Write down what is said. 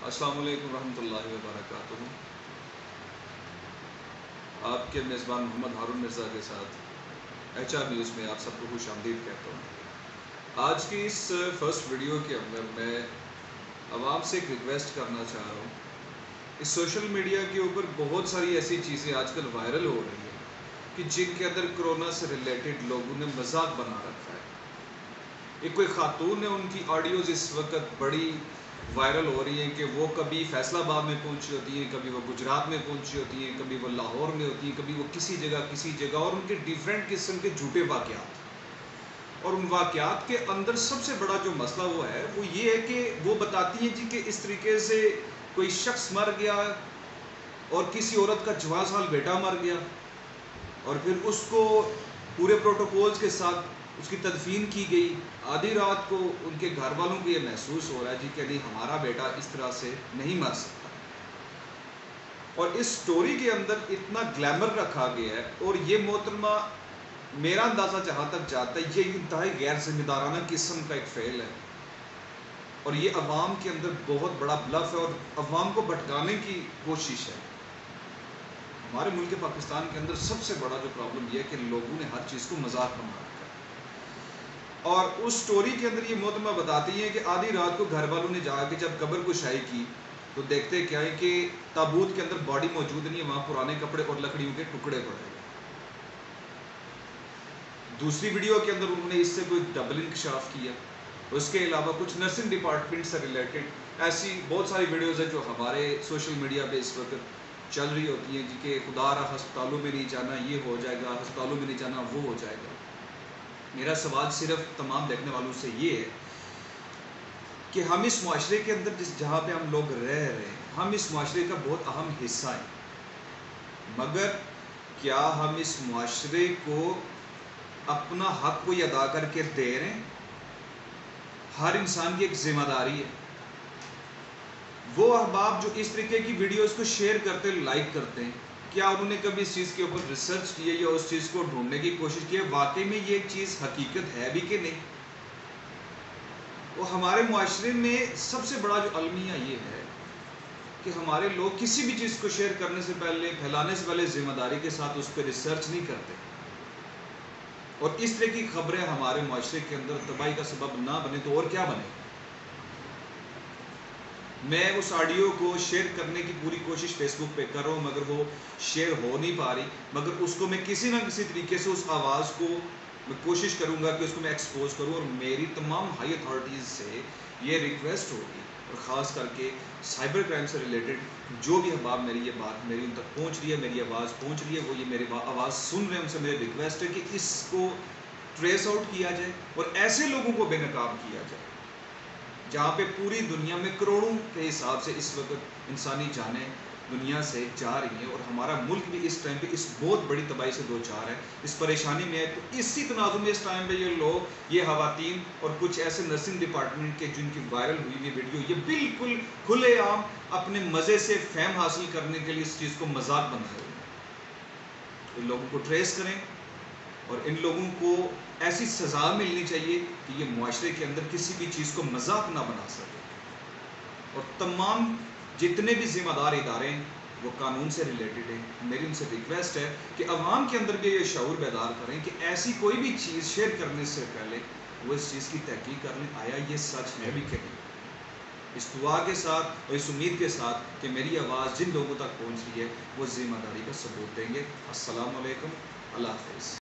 السلام علیکم ورحمۃ اللہ وبرکاتہ۔ آپ کے میزبان محمد ہارون مرزا کے ساتھ HR نیوز میں آپ سب کو خوش آمدید کہتا ہوں۔ آج کی اس فرسٹ ویڈیو کے اندر میں عوام سے ایک ریکویسٹ کرنا چاہ رہا ہوں۔ اس سوشل میڈیا کے اوپر بہت ساری ایسی چیزیں آج کل وائرل ہو رہی ہیں کہ جن کے اندر کرونا سے ریلیٹڈ لوگوں نے مذاق بنا رکھا ہے۔ ایک کوئی خاتون ہے، ان کی آڈیوز اس وقت بڑی وائرل ہو رہی ہیں کہ وہ کبھی فیصل آباد میں پہنچی ہوتی ہیں، کبھی وہ گجرات میں پہنچی ہوتی ہیں، کبھی وہ لاہور میں ہوتی ہیں، کبھی وہ کسی جگہ اور ان کے ڈیفرنٹ قسم کے جھوٹے واقعات۔ اور ان واقعات کے اندر سب سے بڑا جو مسئلہ وہ یہ ہے کہ وہ بتاتی ہیں جی کہ اس طریقے سے کوئی شخص مر گیا اور کسی عورت کا جوان سال بیٹا مر گیا، اور پھر اس کو پورے پروٹوکولز کے ساتھ اس کی تدفین کی گئی۔ آدھی رات کو ان کے گھر والوں کو یہ محسوس ہو رہا ہے جی کہ نہیں، ہمارا بیٹا اس طرح سے نہیں مر سکتا۔ اور اس سٹوری کے اندر اتنا گلیمر رکھا گیا ہے، اور یہ محترمہ میرا اندازہ جہاں تک جاتا ہے یہ انتہائی غیر ذمہ دارانہ قسم کا ایک فعل ہے، اور یہ عوام کے اندر بہت بڑا بلف ہے اور عوام کو بھٹکانے کی کوشش ہے۔ ہمارے ملک پاکستان کے اندر سب سے بڑا جو پرابلم یہ ہے کہ لوگوں نے ہر چیز کو مذاق بنا رکھا ہے۔ اور اس سٹوری کے اندر یہ محترمہ بتاتی ہیں کہ آدھی رات کو گھر والوں نے جا کے جب قبر کشائی کی تو دیکھتے کیا ہے کہ تابوت کے اندر باڈی موجود نہیں ہے، وہاں پرانے کپڑے اور لکڑیوں کے ٹکڑے پڑے ہیں۔ دوسری ویڈیو کے اندر انہوں نے اس سے کوئی ڈبل انکشاف کیا۔ اس کے علاوہ کچھ نرسنگ ڈپارٹمنٹ سے ریلیٹڈ ایسی بہت ساری ویڈیوز ہیں جو ہمارے سوشل میڈیا پہ اس وقت چل رہی ہوتی ہیں جی کہ خدا را ہسپتالوں میں نہیں جانا، یہ ہو جائے گا، ہسپتالوں میں نہیں جانا، وہ ہو جائے گا۔ میرا سوال صرف تمام دیکھنے والوں سے یہ ہے کہ ہم اس معاشرے کے اندر جہاں پہ ہم لوگ رہ رہے ہیں، ہم اس معاشرے کا بہت اہم حصہ ہیں، مگر کیا ہم اس معاشرے کو اپنا حق کوئی ادا کر کے دے رہے ہیں؟ ہر انسان کی ایک ذمہ داری ہے۔ وہ احباب جو اس طریقے کی ویڈیوز کو شیئر کرتے، لائک کرتے ہیں، کیا انہوں نے کبھی اس چیز کے اوپر ریسرچ کی ہے یا اس چیز کو ڈھونڈنے کی کوشش کی ہے واقعی میں یہ ایک چیز حقیقت ہے بھی کہ نہیں؟ وہ ہمارے معاشرے میں سب سے بڑا جو المیہ یہ ہے کہ ہمارے لوگ کسی بھی چیز کو شیئر کرنے سے پہلے، پھیلانے سے پہلے ذمہ داری کے ساتھ اس پہ ریسرچ نہیں کرتے، اور اس طرح کی خبریں ہمارے معاشرے کے اندر تباہی کا سبب نہ بنے تو اور کیا بنے۔ میں اس آڈیو کو شیئر کرنے کی پوری کوشش فیس بک پہ کر رہا ہوں، مگر وہ شیئر ہو نہیں پا رہی، مگر اس کو میں کسی نہ کسی طریقے سے اس آواز کو میں کوشش کروں گا کہ اس کو میں ایکسپوز کروں، اور میری تمام ہائی اتھارٹیز سے یہ ریکویسٹ ہوگی، اور خاص کر کے سائبر کرائم سے ریلیٹڈ جو بھی احباب میری یہ بات میری ان تک پہنچ رہی ہے، میری آواز پہنچ رہی ہے، وہ یہ میری آواز سن رہے ہیں، ان سے میری ریکویسٹ ہے کہ اس کو ٹریس آؤٹ کیا جائے اور ایسے لوگوں کو بے نقاب کیا جائے جہاں پہ پوری دنیا میں کروڑوں کے حساب سے اس وقت انسانی جانیں دنیا سے جا رہی ہیں، اور ہمارا ملک بھی اس ٹائم پہ اس بہت بڑی تباہی سے دو چار ہے، اس پریشانی میں ہے۔ تو اسی تناظر میں اس ٹائم پہ یہ لوگ، یہ خواتین اور کچھ ایسے نرسنگ ڈپارٹمنٹ کے جن کی وائرل ہوئی ویڈیو، یہ بالکل کھلے عام اپنے مزے سے فیم حاصل کرنے کے لیے اس چیز کو مذاق بنا رہے ہیں۔ ان لوگوں کو ٹریس کریں، اور ان لوگوں کو ایسی سزا ملنی چاہیے کہ یہ معاشرے کے اندر کسی بھی چیز کو مذاق نہ بنا سکے، اور تمام جتنے بھی ذمہ دار ادارے ہیں وہ قانون سے ریلیٹڈ ہیں۔ میری ان سے ریکویسٹ ہے کہ عوام کے اندر بھی یہ شعور بیدار کریں کہ ایسی کوئی بھی چیز شیئر کرنے سے پہلے وہ اس چیز کی تحقیق کر لیں، آیا یہ سچ ہے بھی کہ نہیں۔ اس دعا کے ساتھ اور اس امید کے ساتھ کہ میری آواز جن لوگوں تک پہنچ رہی ہے وہ ذمہ داری کا ثبوت دیں گے۔ السلام علیکم، اللہ حافظ۔